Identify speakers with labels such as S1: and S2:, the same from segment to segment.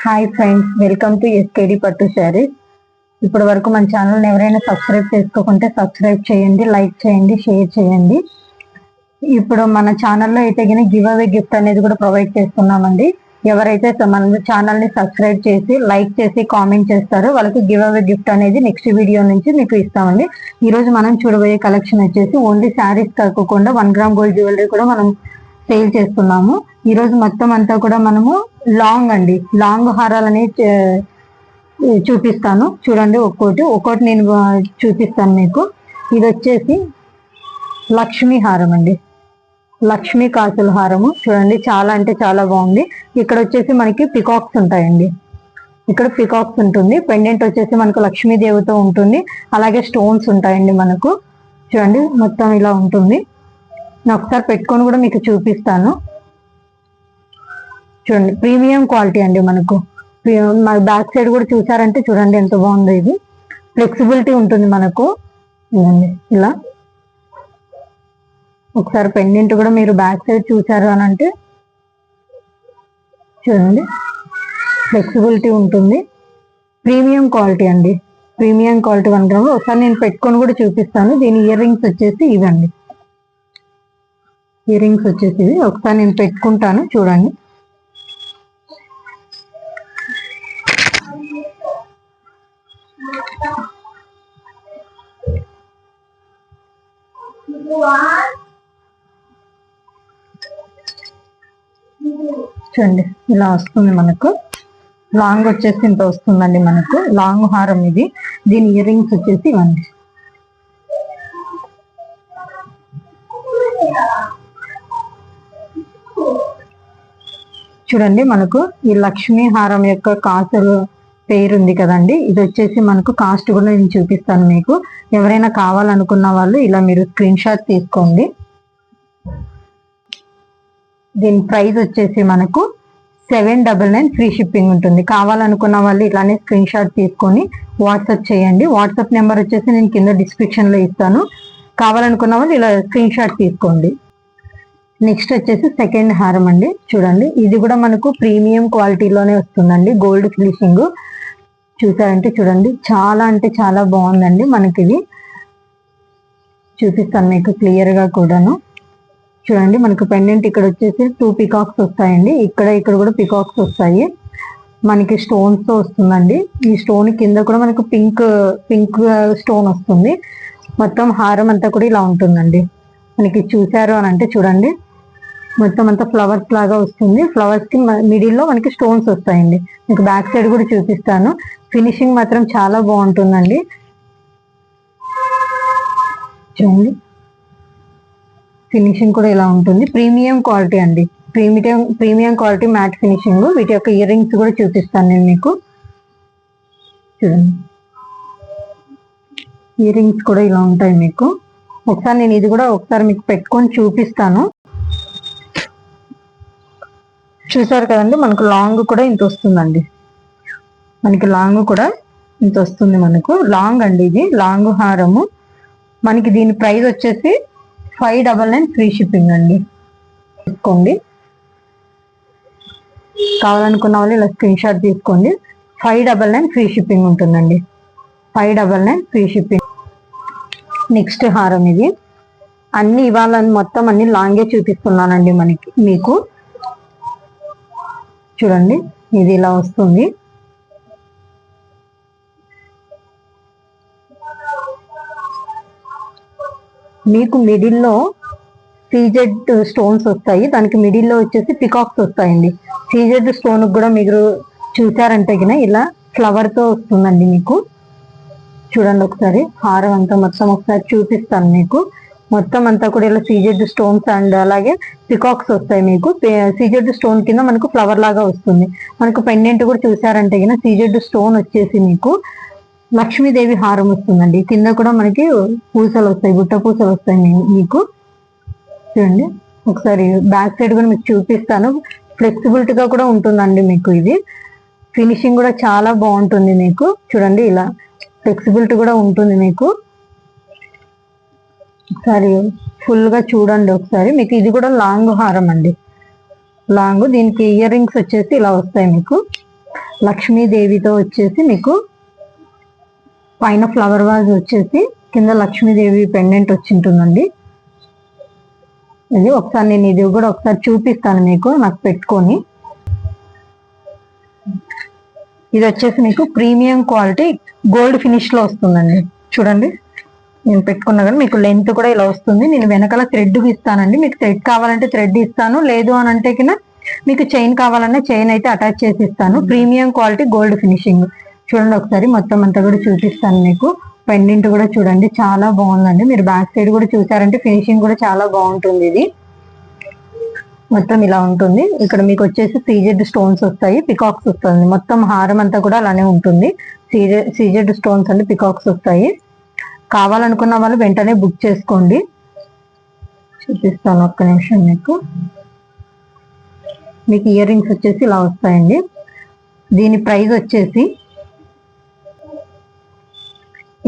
S1: Hi friends, welcome to SKD పట్టు శారీస్. ఇప్పటి వరకు మన ఛానల్ని ఎవరైనా సబ్స్క్రైబ్ చేసుకోకుంటే సబ్స్క్రైబ్ చేయండి, లైక్ చేయండి, షేర్ చేయండి. ఇప్పుడు మన ఛానల్లో అయితే గివ్ అవే గిఫ్ట్ అనేది కూడా ప్రొవైడ్ చేస్తున్నామండి. ఎవరైతే మన ఛానల్ని సబ్స్క్రైబ్ చేసి లైక్ చేసి కామెంట్ చేస్తారో వాళ్ళకి గివ్ అవే గిఫ్ట్ అనేది నెక్స్ట్ వీడియో నుంచి మీకు ఇస్తామండి. ఈ రోజు మనం చూడబోయే కలెక్షన్ వచ్చేసి ఓన్లీ శారీస్ కాకుండా 1 గ్రామ్ గోల్డ్ జ్యువెలరీ కూడా మనం సేల్ చేస్తున్నాము. ఈ రోజు మొత్తం అంతా కూడా మనము లాంగ్ హారాలని చూపిస్తాను. చూడండి, ఒక్కోటి నేను చూపిస్తాను మీకు. ఇది వచ్చేసి లక్ష్మీ హారం అండి, లక్ష్మీ కాసుల హారము. చూడండి, చాలా అంటే చాలా బాగుంది. ఇక్కడ వచ్చేసి మనకి పికాక్స్ ఉంటాయండి. ఇక్కడ పికాక్స్ ఉంటుంది. పెండెంట్ వచ్చేసి మనకు లక్ష్మీదేవితో ఉంటుంది. అలాగే స్టోన్స్ ఉంటాయండి మనకు. చూడండి, మొత్తం ఇలా ఉంటుంది. నేను ఒకసారి పెట్టుకొని కూడా మీకు చూపిస్తాను. చూడండి, ప్రీమియం క్వాలిటీ అండి మనకు. బ్యాక్ సైడ్ కూడా చూసారంటే చూడండి ఎంత బాగుంది. ఇది ఫ్లెక్సిబిలిటీ ఉంటుంది మనకు. ఇలా ఒకసారి పెండెంట్ కూడా మీరు బ్యాక్ సైడ్ చూసారు అని అంటే చూడండి, ఫ్లెక్సిబిలిటీ ఉంటుంది. ప్రీమియం క్వాలిటీ అండి, ప్రీమియం క్వాలిటీ 1 గ్రామ్. ఒకసారి నేను పెట్టుకొని కూడా చూపిస్తాను. దీని ఇయర్ రింగ్స్ వచ్చేసి ఇవండి. ఇయర్ రింగ్స్ వచ్చేసి ఒకసారి నేను పెట్టుకుంటాను, చూడండి. చూడండి, ఇలా వస్తుంది మనకు. లాంగ్ వచ్చేసి ఇంత వస్తుందండి మనకు. లాంగ్ హారం ఇది. దీని ఇయర్ రింగ్స్ వచ్చేసి ఇవ్వండి. చూడండి, మనకు ఈ లక్ష్మీ హారం యొక్క కాసులు పేరు ఉంది కదండి. ఇది వచ్చేసి మనకు కాస్ట్ కూడా నేను చూపిస్తాను మీకు. ఎవరైనా కావాలనుకున్న వాళ్ళు ఇలా మీరు స్క్రీన్ షాట్ తీసుకోండి. దీని ప్రైస్ వచ్చేసి మనకు 799 ఫ్రీ షిప్పింగ్ ఉంటుంది. కావాలనుకున్న వాళ్ళు ఇలానే స్క్రీన్ షాట్ తీసుకొని వాట్సాప్ చేయండి. వాట్సాప్ నెంబర్ వచ్చేసి నేను కింద డిస్క్రిప్షన్ లో ఇస్తాను. కావాలనుకున్న వాళ్ళు ఇలా స్క్రీన్ షాట్ తీసుకోండి. నెక్స్ట్ వచ్చేసి సెకండ్ హారం అండి. చూడండి, ఇది కూడా మనకు ప్రీమియం క్వాలిటీలోనే వస్తుందండి. గోల్డ్ ఫినిషింగ్ చూసారంటే చూడండి, చాలా అంటే చాలా బాగుందండి. మనకి ఇది చూపిస్తాను మీకు క్లియర్ గా కూడాను. చూడండి, మనకు పెండెంట్ ఇక్కడ వచ్చేసి 2 పికాక్స్ వస్తాయండి. ఇక్కడ కూడా పికాక్స్ వస్తాయి. మనకి స్టోన్స్ తో వస్తుందండి. ఈ స్టోన్ కింద కూడా మనకు పింక్ స్టోన్ వస్తుంది. మొత్తం హారం అంతా కూడా ఇలా ఉంటుందండి. మనకి చూసారు అని అంటే చూడండి, మొత్తం అంతా ఫ్లవర్స్ లాగా వస్తుంది. ఫ్లవర్స్ కి మిడిల్ లో మనకి స్టోన్స్ వస్తాయండి. మీకు బ్యాక్ సైడ్ కూడా చూపిస్తాను. ఫినిషింగ్ మాత్రం చాలా బాగుంటుందండి. చూడండి, ఫినిషింగ్ కూడా ఇలా ఉంటుంది. ప్రీమియం క్వాలిటీ అండి, ప్రీమియం క్వాలిటీ మ్యాట్ ఫినిషింగ్. వీటి యొక్క ఇయర్ రింగ్స్ కూడా చూపిస్తాను నేను మీకు. చూడండి, ఇయర్ రింగ్స్ కూడా ఇలా ఉంటాయి మీకు. ఒకసారి నేను ఇది కూడా ఒకసారి మీకు పెట్టుకొని చూపిస్తాను. చూసారు కదండి, మనకు లాంగ్ కూడా ఇంత వస్తుందండి. మనకి లాంగ్ కూడా ఇంత వస్తుంది. మనకు లాంగ్ అండి, ఇది లాంగ్ హారము. మనకి దీని ప్రైస్ వచ్చేసి 599 ఫ్రీ షిప్పింగ్ అండి. తీసుకోండి, కావాలనుకున్న వాళ్ళు ఇలా స్క్రీన్ షాట్ తీసుకోండి. 599 ఫ్రీ షిప్పింగ్ ఉంటుందండి. 599 ఫ్రీ షిప్పింగ్. నెక్స్ట్ హారం ఇది. అన్ని ఇవాళ మొత్తం అన్ని లాంగే చూపిస్తున్నానండి మీకు. చూడండి, ఇది ఇలా వస్తుంది. మీకు మిడిల్లో సీజెడ్ స్టోన్స్ వస్తాయి. దానికి మిడిల్లో వచ్చేసి పికాక్స్ వస్తాయండి. సీజెడ్ స్టోన్ కూడా మీరు చూసారంటే ఇలా ఫ్లవర్ తో వస్తుందండి మీకు. చూడండి, ఒకసారి హారం అంతా మొత్తం ఒకసారి చూపిస్తాను మీకు. మొత్తం అంతా కూడా ఇలా సీజెడ్ స్టోన్స్ అండ్ అలాగే పికాక్స్ వస్తాయి మీకు. సీజెడ్ స్టోన్ కింద మనకు ఫ్లవర్ లాగా వస్తుంది. మనకు పెండెంట్ కూడా చూసారంటే సీజెడ్ స్టోన్ వచ్చేసి మీకు లక్ష్మీదేవి హారం వస్తుందండి. కింద కూడా మనకి పూసలు వస్తాయి, బుట్ట పూసలు వస్తాయి మీకు. చూడండి, ఒకసారి బ్యాక్ సైడ్ కూడా మీకు చూపిస్తాను. ఫ్లెక్సిబిలిటీగా కూడా ఉంటుందండి మీకు. ఇది ఫినిషింగ్ కూడా చాలా బాగుంటుంది మీకు. చూడండి, ఇలా ఫ్లెక్సిబిలిటీ కూడా ఉంటుంది మీకు. ఒకసారి ఫుల్ గా చూడండి ఒకసారి. మీకు ఇది కూడా లాంగ్ హారం అండి, లాంగ్. దీనికి ఇయర్ రింగ్స్ వచ్చేసి ఇలా వస్తాయి మీకు. లక్ష్మీదేవితో వచ్చేసి మీకు పైన ఫ్లవర్ వాజ్ వచ్చేసి కింద లక్ష్మీదేవి పెండెంట్ వచ్చి ఉంటుందండి. ఇది ఒకసారి నేను ఇది కూడా ఒకసారి చూపిస్తాను మీకు నాకు పెట్టుకొని. ఇది వచ్చేసి మీకు ప్రీమియం క్వాలిటీ గోల్డ్ ఫినిష్ లో వస్తుందండి. చూడండి నేను పెట్టుకున్నా కానీ మీకు లెంత్ కూడా ఇలా వస్తుంది. నేను వెనకాల థ్రెడ్ ఇస్తానండి. మీకు థ్రెడ్ కావాలంటే థ్రెడ్ ఇస్తాను, లేదు అని అంటే కింద మీకు చైన్ కావాలన్నా చైన్ అయితే అటాచ్ చేసి ఇస్తాను. Premium quality gold finishing. చూడండి ఒకసారి మొత్తం అంతా కూడా చూపిస్తాను మీకు. పెండెంట్ కూడా చూడండి చాలా బాగుందండి. మీరు బ్యాక్ సైడ్ కూడా చూసారంటే ఫినిషింగ్ కూడా చాలా బాగుంటుంది. ఇది మొత్తం ఇలా ఉంటుంది. ఇక్కడ మీకు వచ్చేసి సీజెడ్ స్టోన్స్ వస్తాయి, పికాక్స్ వస్తుంది. మొత్తం హారం అంతా కూడా అలానే ఉంటుంది. సీజెడ్ స్టోన్స్ అండి, పికాక్స్ వస్తాయి. కావాలనుకున్న వాళ్ళు వెంటనే బుక్ చేసుకోండి. చూపిస్తాను ఒక్క నిమిషం మీకు. మీకు ఇయర్ రింగ్స్ వచ్చేసి ఇలా వస్తాయండి. దీని ప్రైస్ వచ్చేసి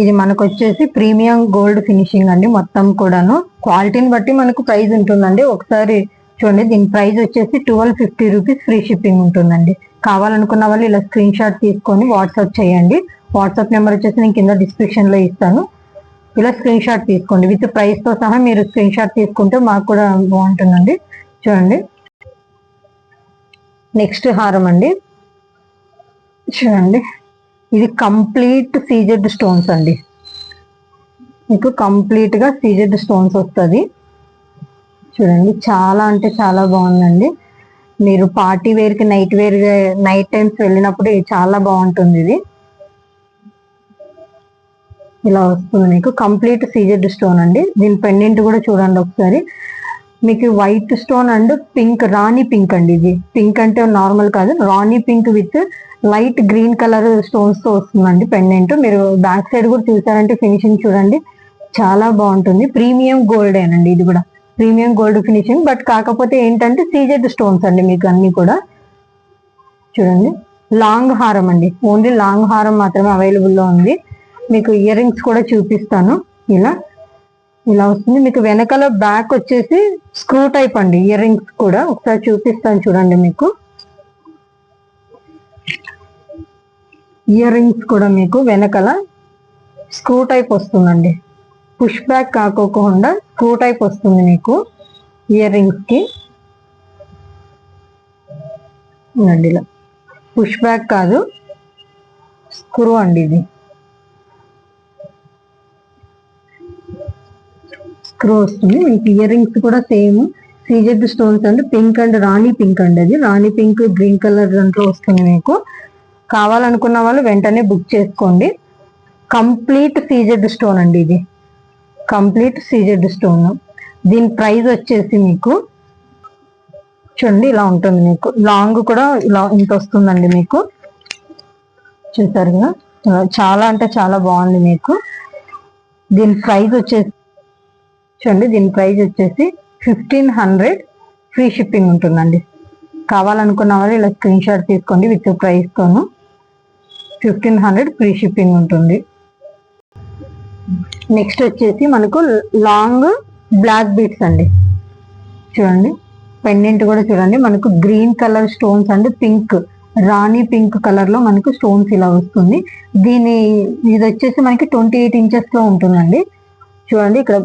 S1: ఇది మనకు వచ్చేసి ప్రీమియం గోల్డ్ ఫినిషింగ్ అండి. మొత్తం కూడాను క్వాలిటీని బట్టి మనకు ప్రైస్ ఉంటుందండి. ఒకసారి చూడండి దీని ప్రైస్ వచ్చేసి 1250 రూపీస్, ఫ్రీ షిప్పింగ్ ఉంటుందండి. కావాలనుకున్న వాళ్ళు ఇలా స్క్రీన్ షాట్ తీసుకొని వాట్సాప్ చేయండి. వాట్సాప్ నెంబర్ వచ్చేసి నేను కింద డిస్క్రిప్షన్ లో ఇస్తాను. ఇలా స్క్రీన్ షాట్ తీసుకోండి. విత్ ప్రైస్ తో సహా మీరు స్క్రీన్ షాట్ తీసుకుంటే మాకు కూడా బాగుంటుందండి. చూడండి నెక్స్ట్ హారం అండి. చూడండి ఇది కంప్లీట్ సీజెడ్ స్టోన్స్ అండి. మీకు కంప్లీట్ గా సీజెడ్ స్టోన్స్ వస్తుంది. చూడండి చాలా అంటే చాలా బాగుందండి. మీరు పార్టీ వేర్ కి నైట్ టైమ్స్ వెళ్ళినప్పుడు చాలా బాగుంటుంది. ఇది ఇలా వస్తుంది మీకు కంప్లీట్ సీజెడ్ స్టోన్ అండి. దీని పెండెంట్ కూడా చూడండి ఒకసారి. మీకు వైట్ స్టోన్ అండ్ పింక్, రాణి పింక్ అండి. ఇది పింక్ అంటే నార్మల్ కాదు, రాణి pink with light green colour stones తో వస్తుందండి పెండెంట్. మీరు బ్యాక్ సైడ్ కూడా చూసారంటే ఫినిషింగ్ చూడండి చాలా బాగుంటుంది. ప్రీమియం గోల్డ్ ఏనండి, ఇది కూడా ప్రీమియం గోల్డ్ ఫినిషింగ్. బట్ కాకపోతే ఏంటంటే సీజెడ్ స్టోన్స్ అండి మీకు అన్ని కూడా. చూడండి లాంగ్ హారం అండి, ఓన్లీ లాంగ్ హారం మాత్రమే అవైలబుల్ లో ఉంది. మీకు ఇయర్ రింగ్స్ కూడా చూపిస్తాను. ఇలా వస్తుంది. మీకు వెనకాల బ్యాక్ వచ్చేసి స్క్రూ టైప్ అండి. ఇయర్ రింగ్స్ కూడా ఒకసారి చూపిస్తాను చూడండి. మీకు ఇయర్ రింగ్స్ కూడా మీకు వెనకాల స్క్రూ టైప్ వస్తుందండి. పుష్ బ్యాక్ కాకోకుండా స్క్రూ టైప్ వస్తుంది మీకు ఇయర్ రింగ్స్ కి. ఇలా పుష్ బ్యాక్ కాదు, స్క్రూ అండి. ఇది స్క్రూ వస్తుంది మీకు. ఇయర్ రింగ్స్ కూడా సేమ్ సీజెడ్ స్టోన్స్ అండి. పింక్ అండ్ రాణి పింక్ అండి. అది రాణి పింక్ గ్రీన్ కలర్ దాంట్లో వస్తుంది మీకు. కావాలనుకున్న వాళ్ళు వెంటనే బుక్ చేసుకోండి. కంప్లీట్ సీజెడ్ స్టోన్ అండి. ఇది కంప్లీట్ సీజెడ్ స్టోన్. దీని ప్రైస్ వచ్చేసి మీకు చూడండి ఇలా ఉంటుంది. మీకు లాంగ్ కూడా ఇలా ఇంత వస్తుందండి మీకు. చూసారు కదా చాలా అంటే చాలా బాగుంది మీకు. దీని ప్రైస్ వచ్చేసి చూడండి, దీని ప్రైస్ వచ్చేసి 1500, ఫ్రీ షిప్పింగ్ ఉంటుందండి. కావాలనుకున్న వాళ్ళు ఇలా స్క్రీన్ షాట్ తీసుకోండి. విత్ ప్రైస్ తోను 1500 ఫ్రీ షిప్పింగ్ ఉంటుంది. నెక్స్ట్ వచ్చేసి మనకు లాంగ్ బ్లాక్ బీడ్స్ అండి. చూడండి పెండెంట్ కూడా చూడండి మనకు గ్రీన్ కలర్ స్టోన్స్ అండి. పింక్, రాణి పింక్ కలర్ లో మనకు స్టోన్స్ ఇలా వస్తుంది. ఇది వచ్చేసి మనకి 28 ఇంచెస్ లో ఉంటుందండి. చూడండి ఇక్కడ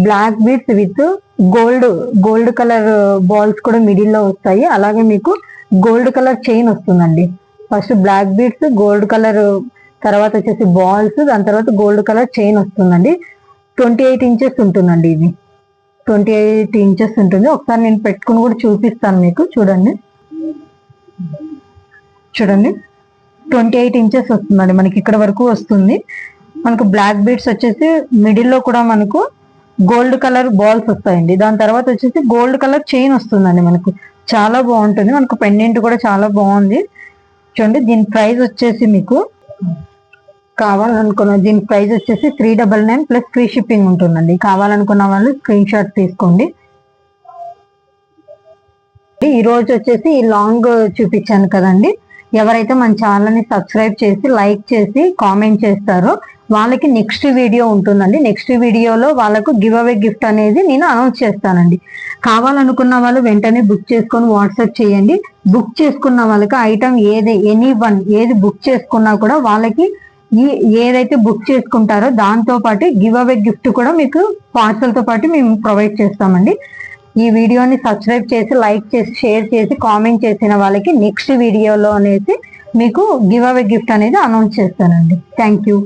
S1: black beads with gold colour balls కూడా మిడిల్ లో వస్తాయి. అలాగే మీకు గోల్డ్ కలర్ చైన్ వస్తుందండి. First black beads, gold colour, తర్వాత వచ్చేసి బాల్స్, దాని తర్వాత గోల్డ్ కలర్ చైన్ వస్తుందండి. 28 ఇంచెస్ ఉంటుందండి. ఇది 28 ఇంచెస్ ఉంటుంది. ఒకసారి నేను పెట్టుకుని కూడా చూపిస్తాను మీకు. చూడండి 28 ఇంచెస్ వస్తుందండి మనకి. ఇక్కడ వరకు వస్తుంది. మనకు బ్లాక్ బీడ్స్ వచ్చేసి మిడిల్ లో కూడా మనకు గోల్డ్ కలర్ బాల్స్ వస్తాయండి. దాని తర్వాత వచ్చేసి గోల్డ్ కలర్ చైన్ వస్తుందండి మనకు. చాలా బాగుంటుంది. మనకు పెండెంట్ కూడా చాలా బాగుంది. చూడండి దీని ప్రైస్ వచ్చేసి మీకు కావాలనుకున్న దీని ప్రైస్ వచ్చేసి 399 ప్లస్ ఫ్రీ షిప్పింగ్ ఉంటుందండి. కావాలనుకున్న వాళ్ళు స్క్రీన్ షాట్ తీసుకోండి. ఈ రోజు వచ్చేసి లాంగ్ చూపించాను కదండి. ఎవరైతే మన ఛానల్ని సబ్స్క్రైబ్ చేసి లైక్ చేసి కామెంట్ చేస్తారో వాళ్ళకి నెక్స్ట్ వీడియో ఉంటుందండి. నెక్స్ట్ వీడియోలో వాళ్ళకు గివ్ అవే గిఫ్ట్ అనేది నేను అనౌన్స్ చేస్తానండి. కావాలనుకున్న వాళ్ళు వెంటనే బుక్ చేసుకొని వాట్సాప్ చేయండి. బుక్ చేసుకున్న వాళ్ళకి ఐటమ్ ఏది బుక్ చేసుకున్నా కూడా వాళ్ళకి ఏదైతే బుక్ చేసుకుంటారో దాంతో పాటు గివ్ అవే గిఫ్ట్ కూడా మీకు పార్సల్ తో పాటు మేము ప్రొవైడ్ చేస్తామండి. ఈ వీడియోని సబ్స్క్రైబ్ చేసి లైక్ చేసి షేర్ చేసి కామెంట్ చేసిన వాళ్ళకి నెక్స్ట్ వీడియోలో అనేసి మీకు గివ్ అవే గిఫ్ట్ అనేది అనౌన్స్ చేస్తానండి. Thank you.